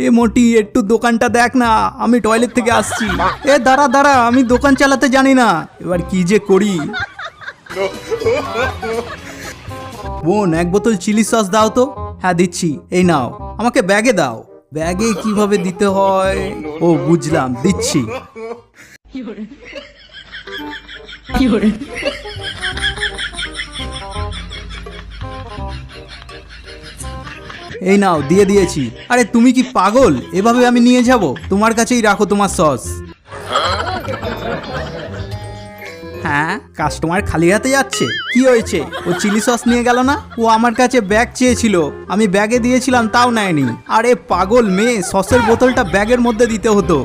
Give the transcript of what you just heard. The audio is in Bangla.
এ মোটি, একটু দোকানটা দেখ না, আমি টয়লেট থেকে আসছি। এ দাঁড়া দাঁড়া, আমি দোকান চালাতে জানি না, এবার কি যে করি। বোন, এক বোতল চিলি সস দাও তো। হ্যাঁ দিচ্ছি, এই নাও। আমাকে ব্যাগে দাও। ব্যাগে কিভাবে দিতে হয়? ও বুঝলাম, দিচ্ছি। এই নাও, দিয়ে দিয়েছি। আরে তুমি কি পাগল? এভাবে আমি নিয়ে যাব? তোমার কাছেই রাখো তোমার সস। হ্যাঁ, কাস্টমার খালি হাতে যাচ্ছে? কি হয়েছে? ও চিলি সস নিয়ে গেল না? ও আমার কাছে ব্যাগ চেয়েছিল, আমি ব্যাগে দিয়েছিলাম, তাও নেয়নি। আরে পাগল মেয়ে, সসের বোতলটা ব্যাগের মধ্যে দিতে হতো।